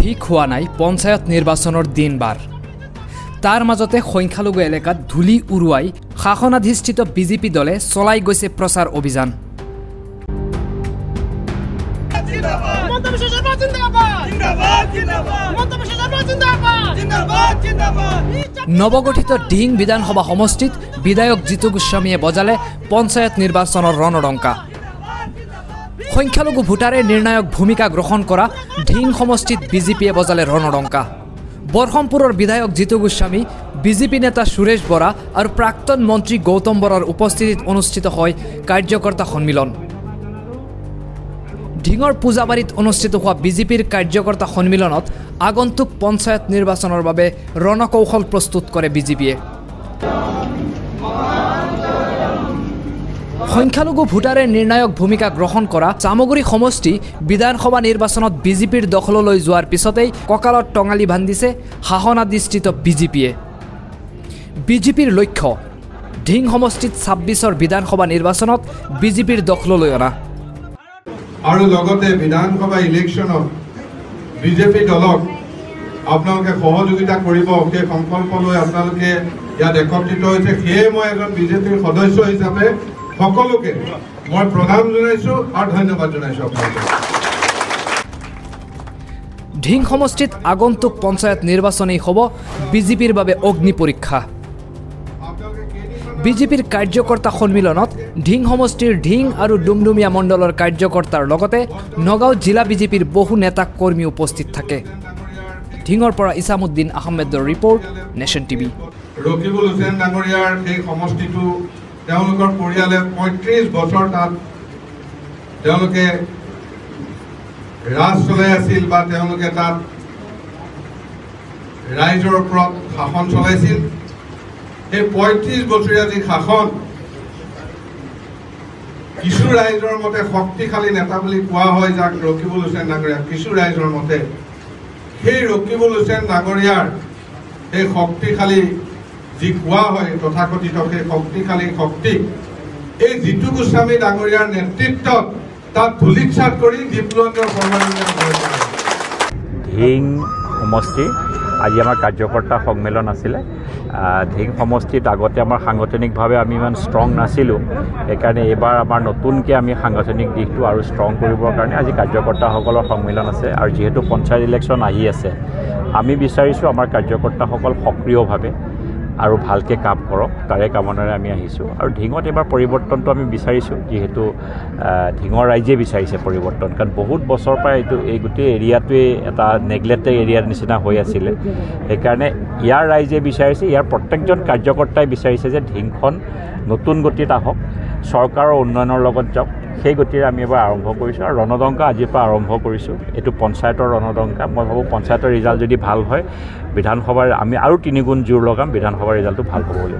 ঠিক হোৱা নাই পঞ্চায়ত নিৰ্বাচনৰ দিনবাৰ তাৰ মাজতে সংখ্যালঘু এলেকাত ধুলি উৰুৱাই শাসনাধিষ্ঠিত বিজেপি দলে চলাই গৈছে প্ৰচাৰ অভিযান নৱগঠিত ডিং বিধানসভা সমষ্টিত বিধায়ক জিতু গোস্বামীয়ে বজালে পঞ্চায়ত নিৰ্বাচনৰ ৰণডংকা সংখ্যালঘু ভোটাৰে নিৰ্ণায়ক ভূমিকা গ্ৰহণ কৰা ডিং সমষ্টিত বিজেপিয়ে বজালে ৰণডংকা বৰহমপুৰৰ বিধায়ক জিতু গোস্বামী বিজেপি নেতা সুৰেশ বৰা আৰু প্ৰাক্তন মন্ত্ৰী গৌতম বৰাৰ উপস্থিতিত অনুষ্ঠিত হয় কাৰ্যকৰ্তা সন্মিলন ডিঙৰ পূজাবাৰীত অনুষ্ঠিত হোৱা বিজেপিৰ কাৰ্যকৰ্তা সন্মিলনত আগন্তুক পঞ্চায়ত নিৰ্বাচনৰ বাবে ৰণকৌশল প্ৰস্তুত কৰে বিজেপিয়ে সংখ্যালঘু ভোটাৰে নিৰ্ণায়ক ভূমিকা গ্ৰহণ কৰা চামগুৰি সমষ্টি বিধানসভা নিৰ্বাচনত বিজেপিৰ দখললৈ যোৱাৰ পিছতেই কঁকালত টঙালি বান্ধিছে শাসনাধিষ্ঠিত বিজেপিয়ে বিজেপিৰ লক্ষ্য ডিং সমষ্টিত ২৬ৰ বিধানসভা নিৰ্বাচনত বিজেপিৰ দখললৈ অনা আৰু লগতে বিধানসভা ইলেকশ্যনত বিজেপি দলক আপোনালোকে সহযোগিতা কৰিব সেই সংকল্প লৈ আপোনালোকে ইয়াত একত্ৰিত হৈছে সেয়ে মই এজন বিজেপিৰ সদস্য হিচাপে সকলোকে মই প্ৰণাম জনাইছোঁ আৰু ধন্যবাদ জনাইছোঁ আপোনালোকে ডিং সমষ্টিত আগন্তুক পঞ্চায়ত নিৰ্বাচনেই হ'ব বিজেপিৰ বাবে অগ্নি পৰীক্ষা বিজেপিৰ কাৰ্যকৰ্তা সন্মিলনত ডিং সমষ্টিৰ ডিং আৰু ডুমডুমীয়া মণ্ডলৰ কাৰ্যকৰ্তাৰ লগতে নগাঁও জিলা বিজেপিৰ বহু নেতা কৰ্মী উপস্থিত থাকে ডিঙৰ পৰা ইছামুদ্দিন আহমেদৰ report nation TV Rakibul Hussain ডাঙৰীয়াৰ এই সমষ্টিটো তেওঁলোকৰ পৰিয়ালে ৩৫ বছৰ তাত তেওঁলোকে ৰাজ চলাই আছিল বা তেওঁলোকে তাত ৰাইজৰ ওপৰত শাসন চলাইছিল এই ৩৫ বছৰীয়া যি শাসন কিছু ৰাইজৰ মতে শক্তিশালী নেতা বুলি কোৱা হয় যাক ৰকিবুল হুছেইন ডাঙৰীয়া কিছু ৰাইজৰ মতে সেই ৰকিবুল হুছেইন ডাঙৰীয়াৰ এই শক্তিশালী যি কোৱা হয় তথাকথিত সেই শক্তিশালী শক্তি এই জিতু গোস্বামী ডাঙৰীয়াৰ নেতৃত্বত তাত ধূলিকচাত কৰি বিপ্লৱীয় ডিং সমষ্টি আজি আমাৰ কাৰ্যকৰ্তা সন্মিলন আছিলে ডিং সমষ্টিত আগতে আমাৰ সাংগঠনিকভাৱে আমি ইমান ষ্ট্ৰং নাছিলোঁ সেইকাৰণে এইবাৰ আমাৰ নতুনকৈ আমি সাংগঠনিক দিশটো আৰু ষ্ট্ৰং কৰিবৰ কাৰণে আজি কাৰ্যকৰ্তাসকলৰ সন্মিলন আছে আৰু যিহেতু পঞ্চায়ত ইলেকশ্যন আহি আছে আমি বিচাৰিছোঁ আমাৰ কাৰ্যকৰ্তাসকল সক্ৰিয়ভাৱে আৰু ভালকৈ কাম কৰক তাৰে কামনাৰে আমি আহিছোঁ আৰু ডিঙত এবাৰ পৰিৱৰ্তনটো আমি বিচাৰিছোঁ যিহেতু ডিঙৰ ৰাইজে বিচাৰিছে পৰিৱৰ্তন কাৰণ বহুত বছৰৰ পৰা এই গোটেই এৰিয়াটোৱে এটা নেগলেক্টেড এৰিয়াৰ নিচিনা হৈ আছিলে সেইকাৰণে ইয়াৰ ৰাইজে বিচাৰিছে ইয়াৰ প্ৰত্যেকজন কাৰ্যকৰ্তাই বিচাৰিছে যে ডিঙখন নতুন গতিত আহক চৰকাৰৰ উন্নয়নৰ লগত যাওক সেই গতিৰে আমি এবাৰ আৰম্ভ কৰিছোঁ আৰু ৰণদংকা আজিৰ পৰা আৰম্ভ কৰিছোঁ এইটো পঞ্চায়তৰ ৰণদংকা মই ভাবোঁ পঞ্চায়তৰ ৰিজাল্ট যদি ভাল হয় বিধানসভাৰ আমি আৰু ৩ গুণ জোৰ লগাম বিধানসভাৰ ৰিজাল্টটো ভাল হ'ব বুলি